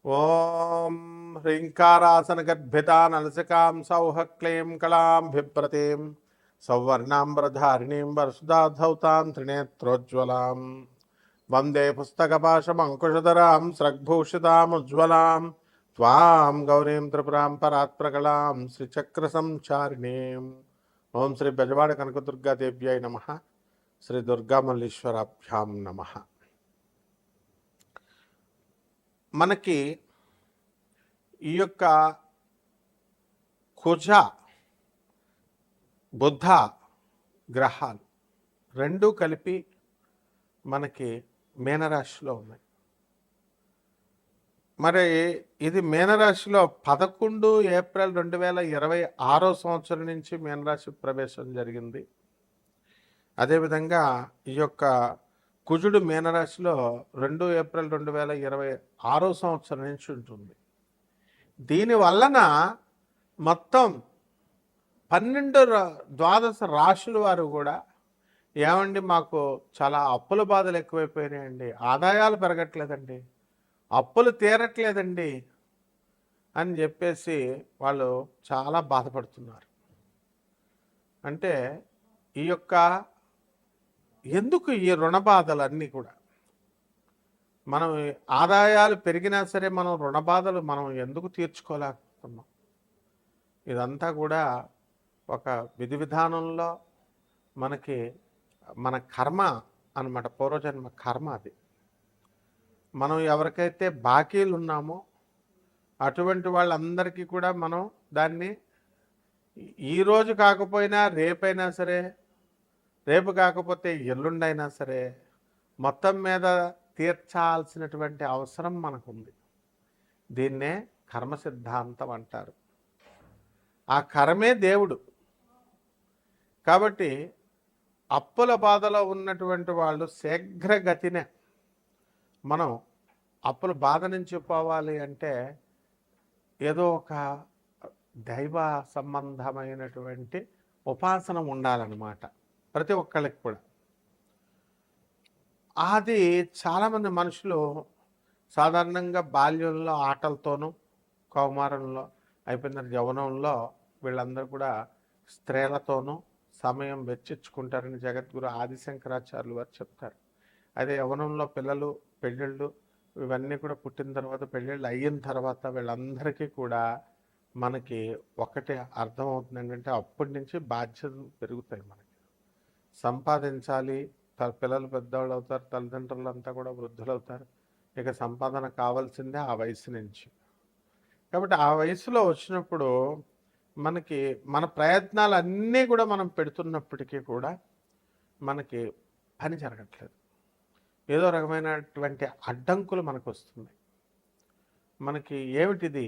ఓం హ్రీంకారాసనగర్భితాం నలసికాం సౌహ క్లీం కళాం బిభ్రతీం సౌవర్ణాంబరధారిణీం వరసుధాధౌతాం త్రినేత్రోజ్వలాం వందే పుస్తకపాశమంకుశధరాం స్రగ్భూషితాముజ్వలాం త్వాం గౌరీం త్రిపురాం పరాత్ప్రకళాం శ్రీచక్రసంచారిణీం. ఓం శ్రీ బెజవాడ కనకదుర్గాదేవ్యై నమః. శ్రీ దుర్గామల్లీశ్వరాభ్యాం నమః. మనకి ఈ యొక్క కుజ బుద్ధ గ్రహాలు రెండూ కలిపి మనకి మీనరాశిలో ఉన్నాయి. మరి ఇది మీనరాశిలో 11 ఏప్రిల్ 2026 సంవత్సరం నుంచి మీనరాశి ప్రవేశం జరిగింది. అదేవిధంగా ఈ యొక్క కుజుడు మీనరాశిలో 2 ఏప్రిల్ 2026 సంవత్సరం నుంచి ఉంటుంది. దీని వలన మొత్తం 12 రాశుల వారు కూడా ఏమండి మాకు చాలా అప్పుల బాధలు ఎక్కువైపోయినాయండి, ఆదాయాలు పెరగట్లేదండి, అప్పులు తీరట్లేదండి అని చెప్పేసి వాళ్ళు చాలా బాధపడుతున్నారు. అంటే ఈ యొక్క ఎందుకు ఈ రుణ బాధలన్నీ కూడా మనం ఆదాయాలు పెరిగినా సరే మనం రుణ బాధలు మనం ఎందుకు తీర్చుకోలేకపోతున్నాం? ఇదంతా కూడా ఒక విధి విధానంలో మనకి మన కర్మ అన్నమాట, పూర్వజన్మ కర్మ. అది మనం ఎవరికైతే బాకీలు ఉన్నామో అటువంటి వాళ్ళందరికీ కూడా మనం దాన్ని ఈరోజు కాకపోయినా రేపైనా సరే, రేపు కాకపోతే ఎల్లుండైనా సరే మొత్తం మీద తీర్చాల్సినటువంటి అవసరం మనకుంది. దీన్నే కర్మ సిద్ధాంతం అంటారు. ఆ కర్మే దేవుడు. కాబట్టి అప్పుల బాధలో ఉన్నటువంటి వాళ్ళు శీఘ్రగతినే మనం అప్పుల బాధ నుంచి పోవాలి అంటే ఏదో ఒక దైవ సంబంధమైనటువంటి ఉపాసన ఉండాలన్నమాట ప్రతి ఒక్కళ్ళకి కూడా. అది చాలామంది మనుషులు సాధారణంగా బాల్యంలో ఆటలతోనూ, కౌమారంలో అయిపోయిన యవ్వనంలో వీళ్ళందరూ కూడా స్త్రీలతోనూ సమయం వెచ్చించుకుంటారని జగద్గురు ఆదిశంకరాచార్యులు వారు చెప్తారు. అదే యవ్వనంలో పిల్లలు పెళ్ళిళ్ళు ఇవన్నీ కూడా పుట్టిన తర్వాత, పెళ్ళిళ్ళు అయిన తర్వాత వీళ్ళందరికీ కూడా మనకి ఒకటే అర్థమవుతుంది ఏంటంటే అప్పటి నుంచి బాధ్యతలు పెరుగుతాయి. మనకి సంపాదించాలి, పిల్లలు పెద్దవాళ్ళు అవుతారు, తల్లిదండ్రులు అంతా కూడా వృద్ధులు అవుతారు. ఇక సంపాదన కావాల్సిందే ఆ వయసు నుంచి. కాబట్టి ఆ వయసులో వచ్చినప్పుడు మనకి మన ప్రయత్నాలు అన్నీ కూడా మనం పెడుతున్నప్పటికీ కూడా మనకి పని జరగట్లేదు. ఏదో రకమైనటువంటి అడ్డంకులు మనకు వస్తుంది. మనకి ఏమిటిది,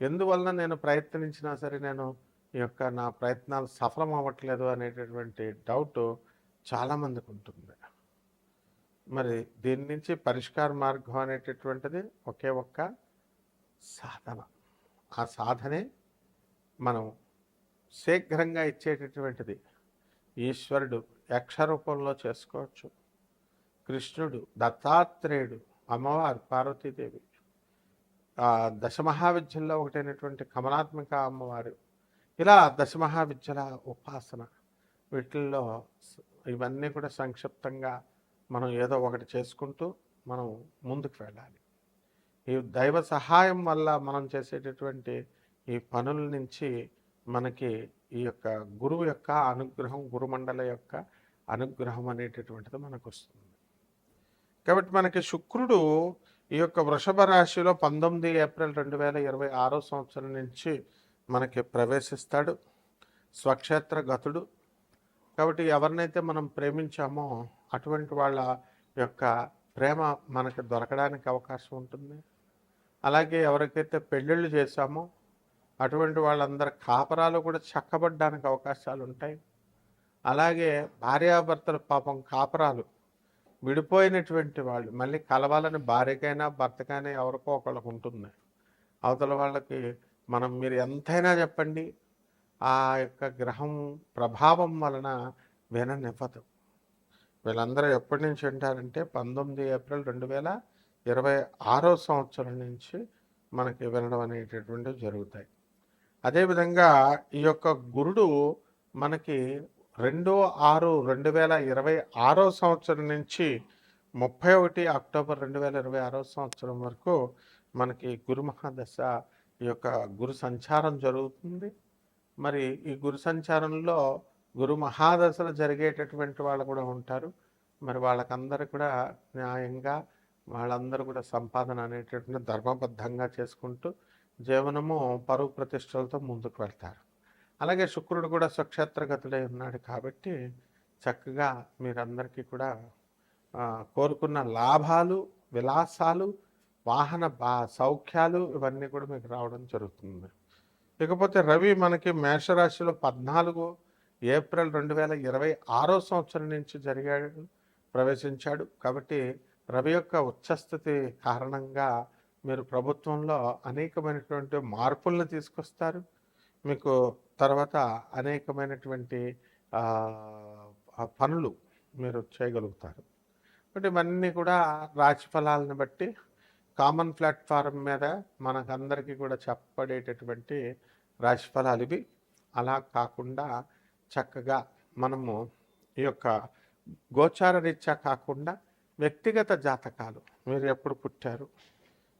ఎందువలన నేను ప్రయత్నించినా సరే నేను ఈ యొక్క నా ప్రయత్నాలు సఫలం అవ్వట్లేదు అనేటటువంటి డౌట్ చాలామందికి ఉంటుంది. మరి దీని నుంచి పరిష్కార మార్గం అనేటటువంటిది ఒకే ఒక్క సాధన. ఆ సాధనే మనం శీఘ్రంగా ఇచ్చేటటువంటిది. ఈశ్వరుడు యక్షరూపంలో చేసుకోవచ్చు, కృష్ణుడు, దత్తాత్రేయుడు, అమ్మవారు పార్వతీదేవి, దశమహావిద్యల్లో ఒకటైనటువంటి కమలాత్మిక అమ్మవారు, ఇలా దశమహావిద్యల ఉపాసన, వీటిల్లో ఇవన్నీ కూడా సంక్షిప్తంగా మనం ఏదో ఒకటి చేసుకుంటూ మనం ముందుకు వెళ్ళాలి. ఈ దైవ సహాయం వల్ల మనం చేసేటటువంటి ఈ పనుల నుంచి మనకి ఈ యొక్క గురువు యొక్క అనుగ్రహం, గురుమండల యొక్క అనుగ్రహం అనేటటువంటిది మనకు వస్తుంది. కాబట్టి మనకి శుక్రుడు ఈ యొక్క వృషభ రాశిలో 19 ఏప్రిల్ 2026 సంవత్సరం నుంచి మనకి ప్రవేశిస్తాడు. స్వక్షేత్ర గతుడు. కాబట్టి ఎవరినైతే మనం ప్రేమించామో అటువంటి వాళ్ళ యొక్క ప్రేమ మనకి దొరకడానికి అవకాశం ఉంటుంది. అలాగే ఎవరికైతే పెళ్ళిళ్ళు చేశామో అటువంటి వాళ్ళందరి కాపరాలు కూడా చక్కబడ్డానికి అవకాశాలు ఉంటాయి. అలాగే భార్యాభర్తలు పాపం కాపరాలు విడిపోయినటువంటి వాళ్ళు మళ్ళీ కలవాలని భార్యకైనా భర్తకైనా ఎవరికో ఒకళ్ళకు ఉంటుంది. అవతల వాళ్ళకి మనం మీరు ఎంతైనా చెప్పండి, ఆ యొక్క గ్రహం ప్రభావం వలన విననివ్వదు. వీళ్ళందరూ ఎప్పటి నుంచి వింటారంటే 19 ఏప్రిల్ 26వ సంవత్సరం నుంచి మనకి వినడం అనేటటువంటివి జరుగుతాయి. అదేవిధంగా ఈ యొక్క గురుడు మనకి 2/6/2026 సంవత్సరం నుంచి 31 అక్టోబర్ 2026 సంవత్సరం వరకు మనకి గురు మహాదశ ఈ యొక్క గురు సంచారం జరుగుతుంది. మరి ఈ గురు సంచారంలో గురు మహాదశలు జరిగేటటువంటి వాళ్ళు కూడా ఉంటారు. మరి వాళ్ళకందరూ కూడా న్యాయంగా వాళ్ళందరూ కూడా సంపాదన అనేటటువంటి ధర్మబద్ధంగా చేసుకుంటూ జీవనము పరువు ప్రతిష్టలతో ముందుకు వెళ్తారు. అలాగే శుక్రుడు కూడా స్వక్షేత్రగతుడై ఉన్నాడు కాబట్టి చక్కగా మీరందరికీ కూడా కోరుకున్న లాభాలు, విలాసాలు, వాహన సౌఖ్యాలు ఇవన్నీ కూడా మీకు రావడం జరుగుతుంది. ఇకపోతే రవి మనకి మేషరాశిలో 14 ఏప్రిల్ 2026 సంవత్సరం నుంచి ప్రవేశించాడు. కాబట్టి రవి యొక్క ఉచ్చస్థితి కారణంగా మీరు ప్రభుత్వంలో అనేకమైనటువంటి మార్పులను తీసుకొస్తారు. మీకు తర్వాత అనేకమైనటువంటి పనులు మీరు చేయగలుగుతారు. కాబట్టి ఇవన్నీ కూడా రాశి ఫలాలను బట్టి కామన్ ప్లాట్ఫారం మీద మనకందరికీ కూడా చెప్పబడేటటువంటి రాశి ఫలాలు ఇవి. అలా కాకుండా చక్కగా మనము ఈ యొక్క గోచార రీత్యా కాకుండా వ్యక్తిగత జాతకాలు, మీరు ఎప్పుడు పుట్టారు,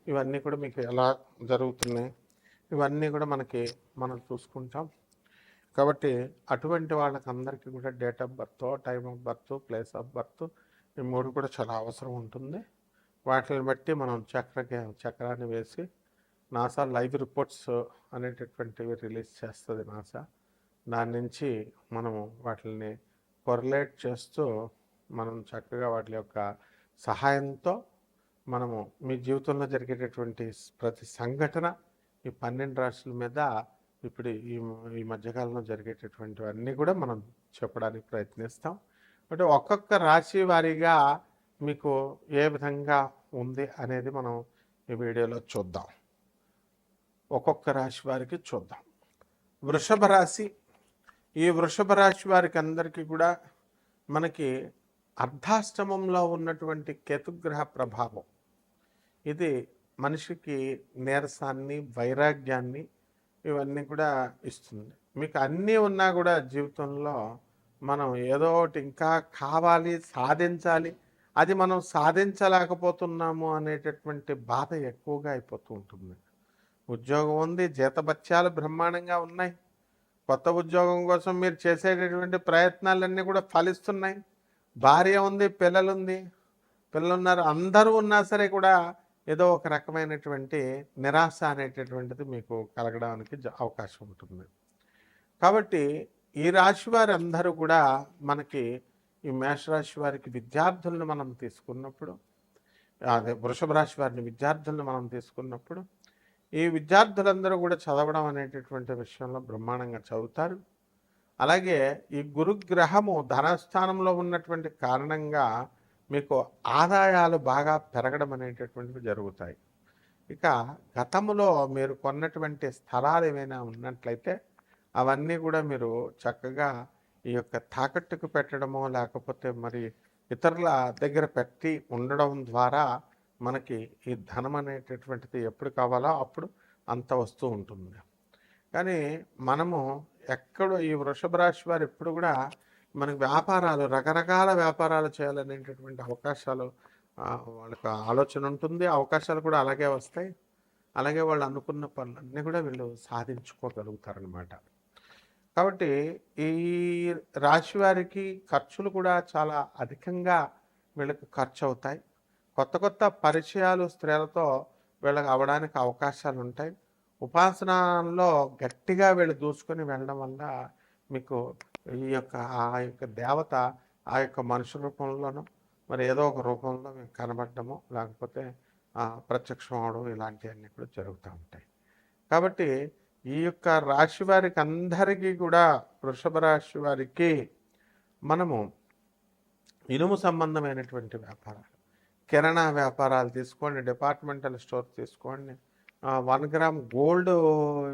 ఇవన్నీ కూడా మీకు ఎలా జరుగుతున్నాయి, ఇవన్నీ కూడా మనం చూసుకుంటాం. కాబట్టి అటువంటి వాళ్ళకందరికీ కూడా date of birth, time of birth, place of birth ఈ 3 కూడా చాలా అవసరం ఉంటుంది. వాటిని బట్టి మనం చక్రాన్ని వేసి నాసా లైవ్ రిపోర్ట్స్ అనేటటువంటివి రిలీజ్ చేస్తుంది నాసా. దాని నుంచి మనము వాటిని కొరిలేట్ చేస్తూ మనం చక్కగా వాటి యొక్క సహాయంతో మనము మీ జీవితంలో జరిగేటటువంటి ప్రతి సంఘటన ఈ 12 రాశుల మీద ఇప్పుడు ఈ మధ్యకాలంలో జరిగేటటువంటివన్నీ కూడా మనం చెప్పడానికి ప్రయత్నిస్తాం. అంటే ఒక్కొక్క రాశి వారీగా మీకు ఏ విధంగా ఉంది అనేది మనం ఈ వీడియోలో చూద్దాం. ఒక్కొక్క రాశి వారికి చూద్దాం. వృషభ రాశి. ఈ వృషభ రాశి వారికి అందరికీ కూడా మనకి అర్ధాష్టమంలో ఉన్నటువంటి కేతుగ్రహ ప్రభావం ఇది మనిషికి నీరసాన్ని, వైరాగ్యాన్ని ఇవన్నీ కూడా ఇస్తుంది. మీకు అన్నీ ఉన్నా కూడా జీవితంలో మనం ఏదో ఒకటి ఇంకా కావాలి, సాధించాలి, అది మనం సాధించలేకపోతున్నాము అనేటటువంటి బాధ ఎక్కువగా అయిపోతూ ఉంటుంది. ఉద్యోగం ఉంది, జీతభత్యాలు బ్రహ్మాండంగా ఉన్నాయి, కొత్త ఉద్యోగం కోసం మీరు చేసేటటువంటి ప్రయత్నాలన్నీ కూడా ఫలిస్తున్నాయి, భార్య ఉంది, పిల్లలున్నారు, అందరూ ఉన్నా సరే కూడా ఏదో ఒక రకమైనటువంటి నిరాశ అనేటటువంటిది మీకు కలగడానికి అవకాశం ఉంటుంది. కాబట్టి ఈ రాశి వారి అందరూ కూడా మనకి ఈ మేషరాశి వారికి విద్యార్థులను మనం తీసుకున్నప్పుడు, అదే వృషభ రాశి వారిని విద్యార్థులను మనం తీసుకున్నప్పుడు ఈ విద్యార్థులందరూ కూడా చదవడం అనేటటువంటి విషయంలో బ్రహ్మాండంగా చదువుతారు. అలాగే ఈ గురుగ్రహము ధనస్థానంలో ఉన్నటువంటి కారణంగా మీకు ఆదాయాలు బాగా పెరగడం అనేటటువంటివి జరుగుతాయి. ఇక గతంలో మీరు కొన్నటువంటి స్థలాలు ఏమైనా ఉన్నట్లయితే అవన్నీ కూడా మీరు చక్కగా ఈ యొక్క తాకట్టుకు పెట్టడమో లేకపోతే మరి ఇతరుల దగ్గర పెట్టి ఉండడం ద్వారా మనకి ఈ ధనం అనేటటువంటిది ఎప్పుడు కావాలో అప్పుడు అంత వస్తూ ఉంటుంది. కానీ మనము ఎక్కడో ఈ వృషభ రాశి వారు ఎప్పుడు కూడా మనకు వ్యాపారాలు, రకరకాల వ్యాపారాలు చేయాలనేటటువంటి అవకాశాలు వాళ్ళకి ఆలోచన ఉంటుంది, అవకాశాలు కూడా అలాగే వస్తాయి. అలాగే వాళ్ళు అనుకున్న పనులన్నీ కూడా వీళ్ళు సాధించుకోగలుగుతారనమాట. కాబట్టి ఈ రాశి వారికి ఖర్చులు కూడా చాలా అధికంగా వీళ్ళకి ఖర్చు అవుతాయి. కొత్త కొత్త పరిచయాలు స్త్రీలతో వీళ్ళకి అవ్వడానికి అవకాశాలు ఉంటాయి. ఉపాసనలో గట్టిగా వీళ్ళు దూసుకొని వెళ్ళడం వల్ల మీకు ఆ యొక్క దేవత ఆ యొక్క మనుషు రూపంలోనూ మరి ఏదో ఒక రూపంలో మీకు కనబడటము లేకపోతే ప్రత్యక్షం అవడం ఇలాంటివన్నీ కూడా జరుగుతూ ఉంటాయి. కాబట్టి ఈ యొక్క రాశి వారికి అందరికీ కూడా వృషభ రాశి వారికి మనము ఇనుము సంబంధమైనటువంటి వ్యాపారాలు, కిరాణా వ్యాపారాలు తీసుకోండి, డిపార్ట్మెంటల్ స్టోర్ తీసుకోండి, 1 గ్రామ్ గోల్డ్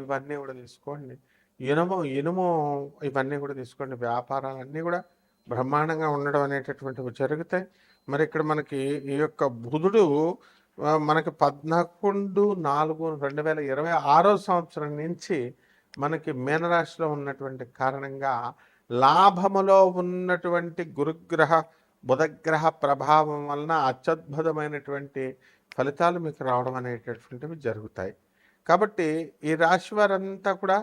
ఇవన్నీ కూడా తీసుకోండి, ఇనుము ఇవన్నీ కూడా తీసుకోండి. వ్యాపారాలన్నీ కూడా బ్రహ్మాండంగా ఉండడం అనేటటువంటివి జరుగుతాయి. మరి ఇక్కడ మనకి ఈ యొక్క బుధుడు మనకి 11/4/2026 సంవత్సరం నుంచి మనకి మీనరాశిలో ఉన్నటువంటి కారణంగా లాభములో ఉన్నటువంటి గురుగ్రహ బుధగ్రహ ప్రభావం వలన అత్యద్భుతమైనటువంటి ఫలితాలు మీకు రావడం అనేటటువంటివి జరుగుతాయి. కాబట్టి ఈ రాశి వారంతా కూడా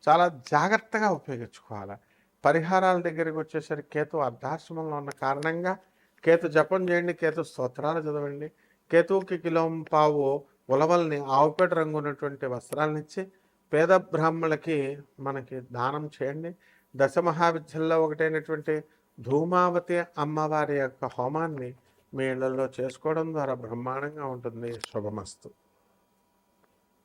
చాలా జాగ్రత్తగా ఉపయోగించుకోవాలి. పరిహారాల దగ్గరికి వచ్చేసరికి కేతు అర్ధాశ్రమంలో ఉన్న కారణంగా కేతు జపం చేయండి, కేతు స్తోత్రాలు చదవండి. కేతువుకి కిలోంపావు ఉలవల్ని ఆవుపేట రంగు ఉన్నటువంటి వస్త్రాలనిచ్చి పేద బ్రాహ్మణులకి మనకి దానం చేయండి. దశమహావిద్యల్లో ఒకటైనటువంటి ధూమావతి అమ్మవారి యొక్క హోమాన్ని మీ ఇళ్లలో చేసుకోవడం ద్వారా బ్రహ్మాండంగా ఉంటుంది. శుభమస్తు.